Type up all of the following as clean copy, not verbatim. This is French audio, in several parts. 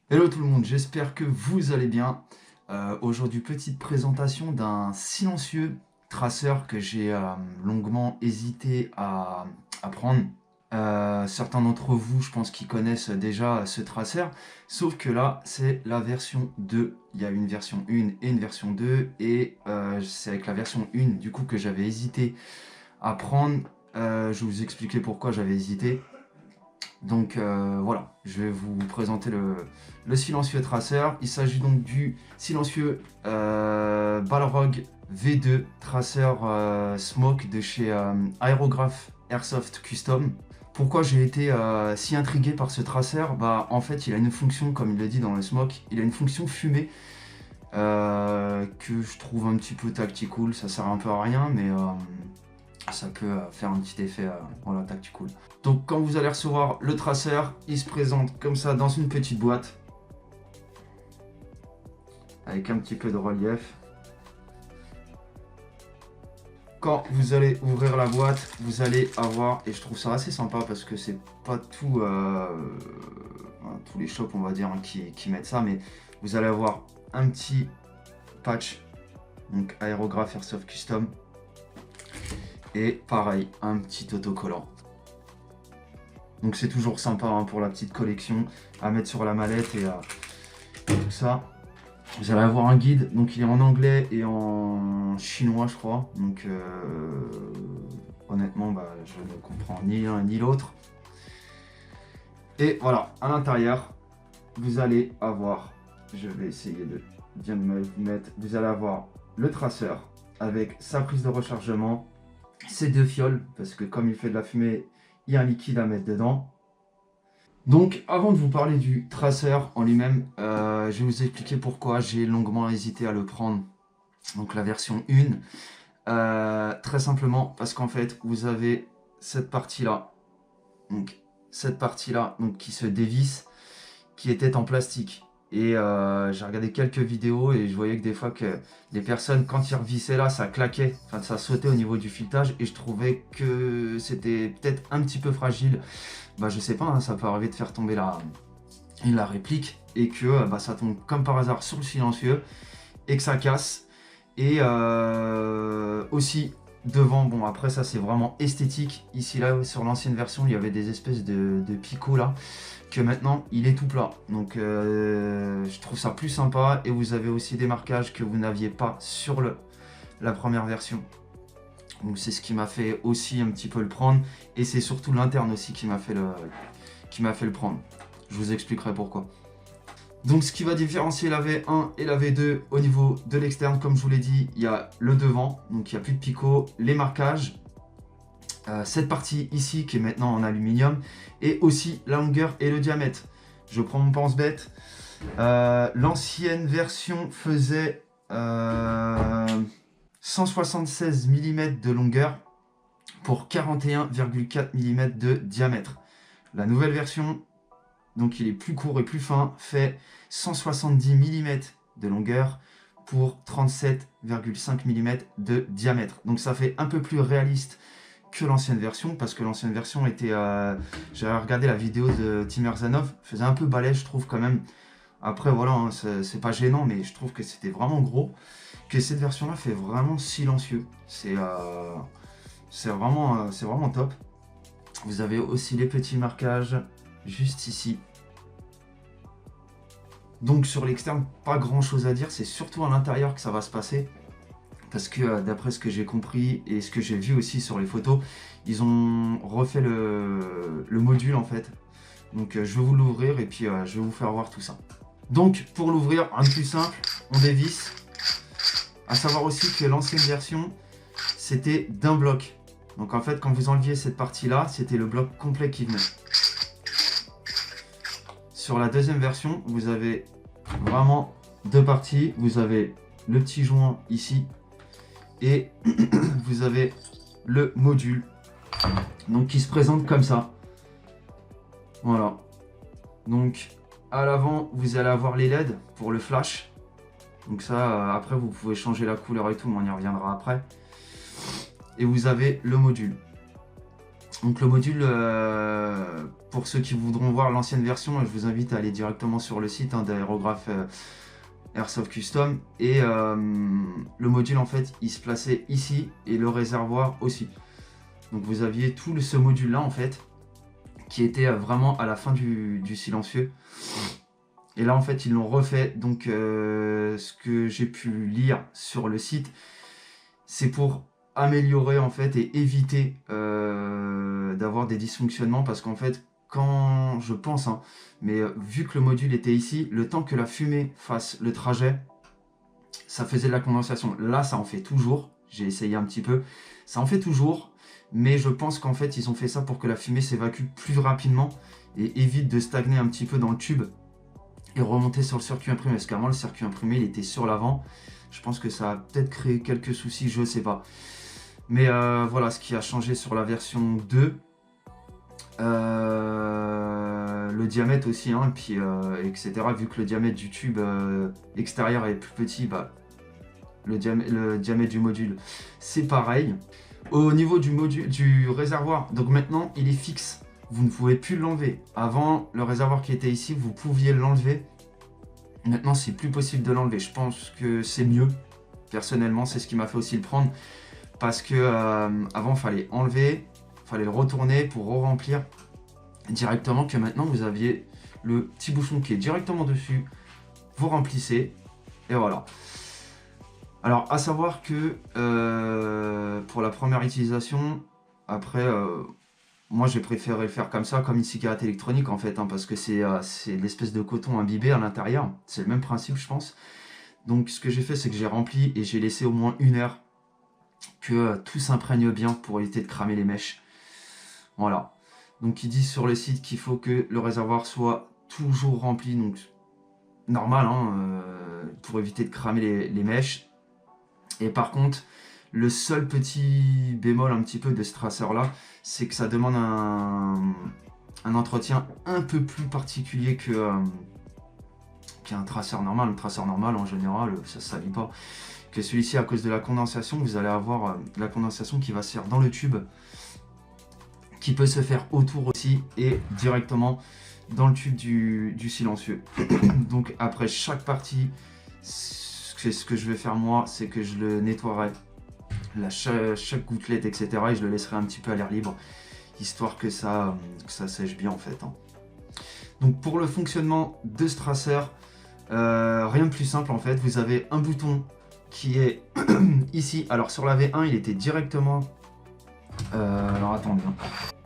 Hello tout le monde, j'espère que vous allez bien. Aujourd'hui, petite présentation d'un silencieux traceur que j'ai longuement hésité à prendre. Certains d'entre vous, je pense qu'ils connaissent déjà ce traceur, sauf que là, c'est la version 2. Il y a une version 1 et une version 2, et c'est avec la version 1 du coup que j'avais hésité à prendre. Je vais vous expliquer pourquoi j'avais hésité. Donc voilà, je vais vous présenter le silencieux traceur. Il s'agit donc du silencieux Balrog V2 traceur Smoke de chez Aerograph Airsoft Custom. Pourquoi j'ai été si intrigué par ce traceur? Bah en fait il a une fonction, comme il le dit dans le Smoke, il a une fonction fumée que je trouve un petit peu tactical. Ça sert un peu à rien, mais ça peut faire un petit effet voilà, tactical. Donc quand vous allez recevoir le traceur, il se présente comme ça dans une petite boîte avec un petit peu de relief. Quand vous allez ouvrir la boîte, vous allez avoir, et je trouve ça assez sympa parce que c'est pas tout tous les shops on va dire qui mettent ça, mais vous allez avoir un petit patch, donc Aerograph Airsoft Custom, et pareil un petit autocollant. Donc c'est toujours sympa hein, pour la petite collection à mettre sur la mallette et tout ça. Vous allez avoir un guide, donc il est en anglais et en chinois je crois. Donc honnêtement bah, je ne comprends ni l'un ni l'autre. Et voilà, à l'intérieur, vous allez avoir, je vais essayer de bien me mettre, vous allez avoir le traceur avec sa prise de rechargement, ses deux fioles, parce que comme il fait de la fumée, il y a un liquide à mettre dedans. Donc avant de vous parler du traceur en lui-même, je vais vous expliquer pourquoi j'ai longuement hésité à le prendre. Donc la version 1, très simplement parce qu'en fait vous avez cette partie-là, donc cette partie-là donc, qui se dévisse, qui était en plastique. Et j'ai regardé quelques vidéos et je voyais que des fois que les personnes, quand ils revissaient là, ça claquait, enfin ça sautait au niveau du filetage, et je trouvais que c'était peut-être un petit peu fragile. Bah je sais pas, hein, ça peut arriver de faire tomber la réplique et que bah, ça tombe comme par hasard sur le silencieux et que ça casse. Et aussi devant, bon après ça c'est vraiment esthétique, ici là sur l'ancienne version il y avait des espèces de picots là, que maintenant il est tout plat, donc je trouve ça plus sympa. Et vous avez aussi des marquages que vous n'aviez pas sur la première version, donc c'est ce qui m'a fait aussi un petit peu le prendre, et c'est surtout l'interne aussi qui m'a fait le prendre. Je vous expliquerai pourquoi. Donc ce qui va différencier la V1 et la V2 au niveau de l'externe, comme je vous l'ai dit, il y a le devant, donc il n'y a plus de picot, les marquages, cette partie ici qui est maintenant en aluminium, et aussi la longueur et le diamètre. Je prends mon pense-bête. L'ancienne version faisait 176 mm de longueur pour 41,4 mm de diamètre. La nouvelle version, donc il est plus court et plus fin, fait 170 mm de longueur pour 37,5 mm de diamètre. Donc ça fait un peu plus réaliste que l'ancienne version, parce que l'ancienne version était... j'avais regardé la vidéo de Timerzanov, faisait un peu balèze je trouve quand même. Après voilà, hein, c'est pas gênant, mais je trouve que c'était vraiment gros. Que cette version là fait vraiment silencieux. C'est vraiment top. Vous avez aussi les petits marquages juste ici. Donc sur l'externe, pas grand chose à dire, c'est surtout à l'intérieur que ça va se passer. Parce que d'après ce que j'ai compris et ce que j'ai vu aussi sur les photos, ils ont refait le module en fait. Donc je vais vous l'ouvrir et puis je vais vous faire voir tout ça. Donc pour l'ouvrir, un de plus simple, on dévisse. À savoir aussi que l'ancienne version, c'était d'un bloc. Donc en fait, quand vous enleviez cette partie-là, c'était le bloc complet qui venait. Sur la deuxième version, vous avez vraiment deux parties. Vous avez le petit joint ici et vous avez le module, donc qui se présente comme ça. Voilà. Donc à l'avant, vous allez avoir les LED pour le flash. Donc ça, après, vous pouvez changer la couleur et tout, mais on y reviendra après. Et vous avez le module. Donc le module, pour ceux qui voudront voir l'ancienne version, je vous invite à aller directement sur le site d'Aérographe Airsoft Custom. Et le module, en fait, il se plaçait ici et le réservoir aussi. Donc vous aviez tout ce module-là, en fait, qui était vraiment à la fin du silencieux. Et là, en fait, ils l'ont refait. Donc ce que j'ai pu lire sur le site, c'est pour améliorer en fait et éviter d'avoir des dysfonctionnements, parce qu'en fait quand je pense mais vu que le module était ici, le temps que la fumée fasse le trajet, ça faisait de la condensation. Là ça en fait toujours, j'ai essayé un petit peu, ça en fait toujours, mais je pense qu'en fait ils ont fait ça pour que la fumée s'évacue plus rapidement et évite de stagner un petit peu dans le tube et remonter sur le circuit imprimé, parce qu'avant le circuit imprimé il était sur l'avant. Je pense que ça a peut-être créé quelques soucis, je sais pas. Mais voilà ce qui a changé sur la version 2. Le diamètre aussi, et puis, etc. Vu que le diamètre du tube extérieur est plus petit, bah, le diamètre du module, c'est pareil. Au niveau du réservoir, donc maintenant, il est fixe. Vous ne pouvez plus l'enlever. Avant, le réservoir qui était ici, vous pouviez l'enlever. Maintenant, c'est plus possible de l'enlever. Je pense que c'est mieux. Personnellement, c'est ce qui m'a fait aussi le prendre. Parce que avant il fallait enlever, il fallait le retourner pour re-remplir directement, que maintenant vous aviez le petit bouchon qui est directement dessus, vous remplissez et voilà. Alors à savoir que pour la première utilisation, après moi j'ai préféré le faire comme ça, comme une cigarette électronique en fait, parce que c'est l'espèce de coton imbibé à l'intérieur, c'est le même principe je pense. Donc ce que j'ai fait, c'est que j'ai rempli et j'ai laissé au moins 1 heure que tout s'imprègne bien pour éviter de cramer les mèches. Voilà. Donc ils disent sur le site qu'il faut que le réservoir soit toujours rempli, donc normal, pour éviter de cramer les mèches. Et par contre, le seul petit bémol un petit peu de ce traceur là, c'est que ça demande un entretien un peu plus particulier qu'un traceur normal. Un traceur normal en général, ça ne se salit pas. Que celui-ci, à cause de la condensation, vous allez avoir la condensation qui va se faire dans le tube, qui peut se faire autour aussi et directement dans le tube du silencieux. Donc après chaque partie, ce que je vais faire moi, c'est que je le nettoierai, chaque gouttelette, etc. et je le laisserai un petit peu à l'air libre, histoire que ça sèche bien en fait. Donc pour le fonctionnement de ce traceur, rien de plus simple en fait. Vous avez un bouton qui est ici. Alors sur la V1 il était directement alors attendez,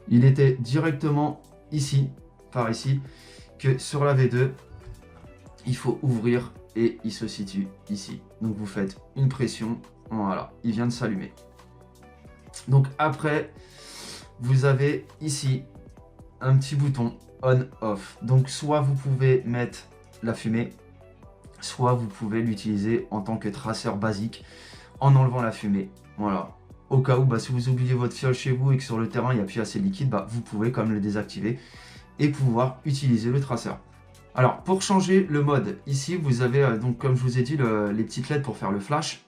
il était directement ici, par ici, que sur la V2 il faut ouvrir et il se situe ici. Donc vous faites une pression, voilà, il vient de s'allumer. Donc après vous avez ici un petit bouton on off. Donc soit vous pouvez mettre la fumée, soit vous pouvez l'utiliser en tant que traceur basique en enlevant la fumée. Voilà. Au cas où, si vous oubliez votre fiole chez vous et que sur le terrain il n'y a plus assez de liquide, vous pouvez quand même le désactiver et pouvoir utiliser le traceur. Alors pour changer le mode, ici vous avez donc comme je vous ai dit les petites LED pour faire le flash.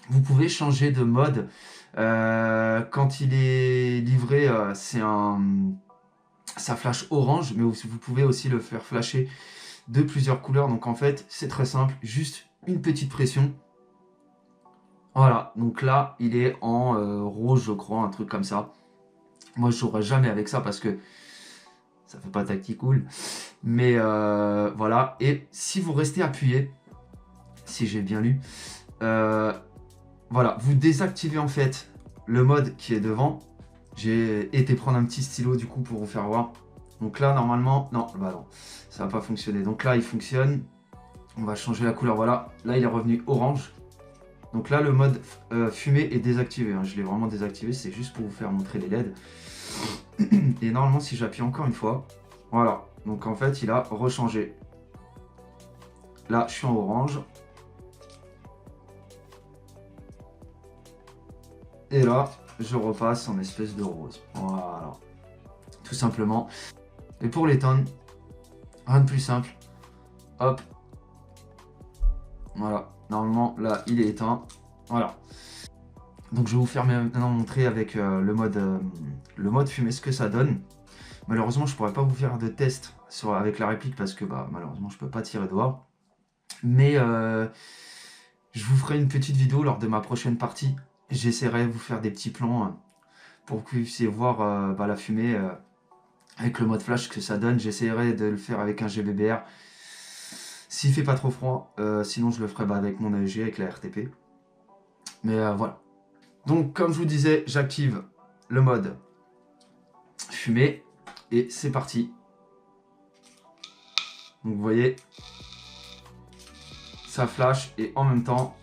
Vous pouvez changer de mode quand il est livré, ça flash orange, mais vous pouvez aussi le faire flasher de plusieurs couleurs. Donc en fait c'est très simple, juste une petite pression. Voilà, donc là il est en rouge je crois, un truc comme ça. Moi je jouerai jamais avec ça parce que ça fait pas tactical. Mais voilà, et si vous restez appuyé, si j'ai bien lu, voilà, vous désactivez en fait le mode qui est devant. J'ai été prendre un petit stylo du coup pour vous faire voir. Donc là normalement, non, non, ça va pas fonctionner. Donc là il fonctionne. On va changer la couleur, voilà. Là il est revenu orange. Donc là le mode fumée est désactivé. Je l'ai vraiment désactivé, c'est juste pour vous faire montrer les LED. Et normalement si j'appuie encore une fois, voilà. Donc en fait il a rechangé. Là je suis en orange. Et là, je repasse en espèce de rose. Voilà. Tout simplement. Et pour l'éteindre, rien de plus simple. Hop. Voilà. Normalement, là, il est éteint. Voilà. Donc je vais vous faire maintenant montrer avec le mode fumée ce que ça donne. Malheureusement, je pourrais pas vous faire de test avec la réplique parce que bah, malheureusement, je peux pas tirer dehors. Mais je vous ferai une petite vidéo lors de ma prochaine partie. J'essaierai de vous faire des petits plans pour que vous puissiez voir bah, la fumée avec le mode flash que ça donne. J'essaierai de le faire avec un GBBR s'il fait pas trop froid. Sinon, je le ferai bah, avec mon AEG, avec la RTP. Mais voilà. Donc, comme je vous disais, j'active le mode fumée et c'est parti. Donc, vous voyez, ça flash et en même temps,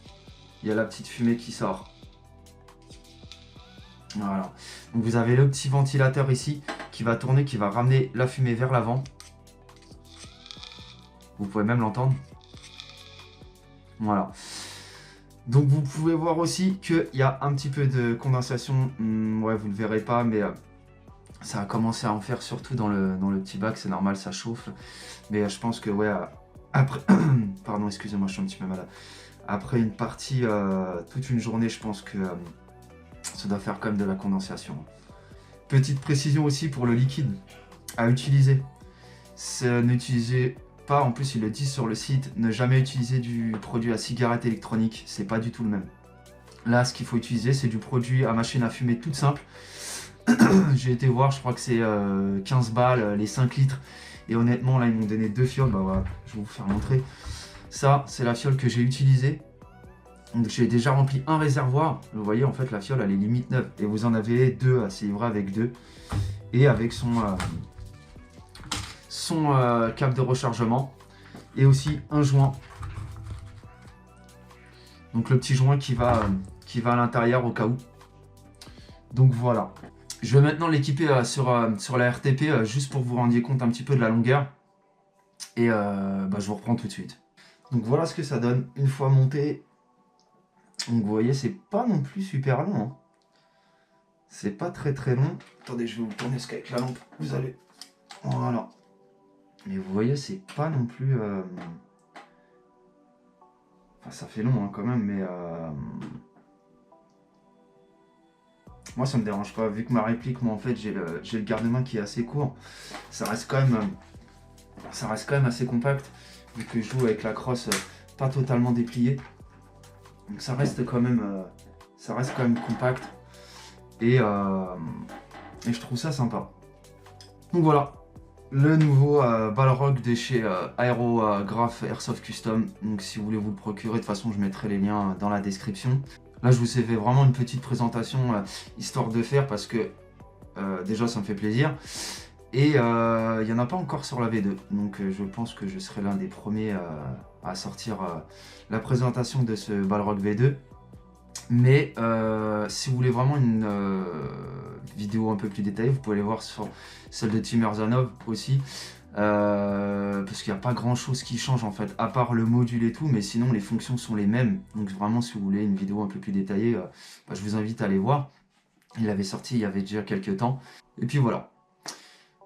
il y a la petite fumée qui sort. Voilà. Donc, vous avez le petit ventilateur ici qui va tourner, qui va ramener la fumée vers l'avant. Vous pouvez même l'entendre. Voilà. Donc vous pouvez voir aussi qu'il y a un petit peu de condensation. Ouais, vous ne le verrez pas, mais ça a commencé à en faire surtout dans le petit bac. C'est normal, ça chauffe. Mais je pense que ouais, après... Pardon, excusez-moi, je suis un petit peu malade. Après une partie, toute une journée, je pense que ça doit faire quand même de la condensation. Petite précision aussi pour le liquide à utiliser. N'utilisez pas, en plus ils le disent sur le site, ne jamais utiliser du produit à cigarette électronique, c'est pas du tout le même. Là, ce qu'il faut utiliser, c'est du produit à machine à fumer toute simple. J'ai été voir, je crois que c'est 15 balles, les 5 litres. Et honnêtement, là, ils m'ont donné 2 fioles. Bah voilà, je vais vous faire montrer. Ça, c'est la fiole que j'ai utilisée. Donc, j'ai déjà rempli un réservoir. Vous voyez, en fait, la fiole, elle est limite neuve. Et vous en avez 2, c'est livré avec 2. Et avec son câble de rechargement. Et aussi un joint. Donc, le petit joint qui va à l'intérieur au cas où. Donc, voilà. Je vais maintenant l'équiper sur la RTP juste pour que vous rendiez compte un petit peu de la longueur. Et bah, je vous reprends tout de suite. Donc voilà ce que ça donne une fois monté. Donc vous voyez, c'est pas non plus super long. Hein. C'est pas très très long. Attendez, je vais vous tourner ce qu'avec la lampe. Vous allez... Voilà. Mais vous voyez, c'est pas non plus... Enfin, ça fait long hein, quand même, mais... Moi ça me dérange pas, vu que ma réplique, moi en fait j'ai le garde-main qui est assez court, ça reste quand même assez compact, vu que je joue avec la crosse pas totalement dépliée. Donc ça reste quand même compact et je trouve ça sympa. Donc voilà, le nouveau Balrog de chez Aerograph Airsoft Custom. Donc si vous voulez vous le procurer, de toute façon je mettrai les liens dans la description. Là, je vous ai fait vraiment une petite présentation histoire de faire parce que déjà, ça me fait plaisir. Et il n'y en a pas encore sur la V2. Donc, je pense que je serai l'un des premiers à sortir la présentation de ce Balrog V2. Mais si vous voulez vraiment une vidéo un peu plus détaillée, vous pouvez aller voir sur celle de Timerzanov aussi. Parce qu'il n'y a pas grand chose qui change en fait, à part le module et tout, mais sinon les fonctions sont les mêmes. Donc vraiment, si vous voulez une vidéo un peu plus détaillée, bah, je vous invite à aller voir. Il avait sorti il y avait déjà quelques temps. Et puis voilà.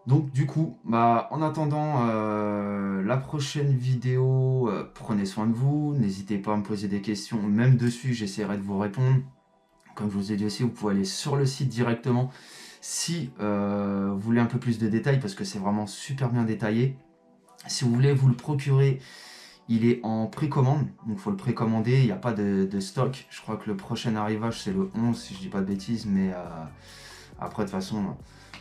Donc du coup, bah, en attendant la prochaine vidéo, prenez soin de vous. N'hésitez pas à me poser des questions, même dessus, j'essaierai de vous répondre. Comme je vous ai dit aussi, vous pouvez aller sur le site directement. Si vous voulez un peu plus de détails, parce que c'est vraiment super bien détaillé. Si vous voulez vous le procurer, il est en précommande. Donc il faut le précommander, il n'y a pas de stock. Je crois que le prochain arrivage c'est le 11 si je dis pas de bêtises. Mais après de toute façon,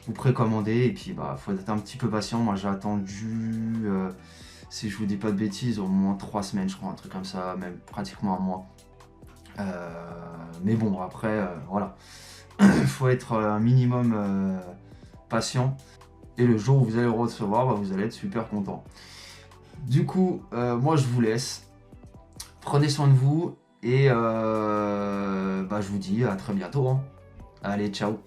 vous précommandez. Et puis bah faut être un petit peu patient. Moi j'ai attendu, si je vous dis pas de bêtises, au moins 3 semaines je crois. Un truc comme ça, même pratiquement un mois. Mais bon après, voilà. Il faut être un minimum patient. Et le jour où vous allez le recevoir, bah, vous allez être super content. Du coup, moi je vous laisse. Prenez soin de vous. Et bah, je vous dis à très bientôt. Hein. Allez, ciao.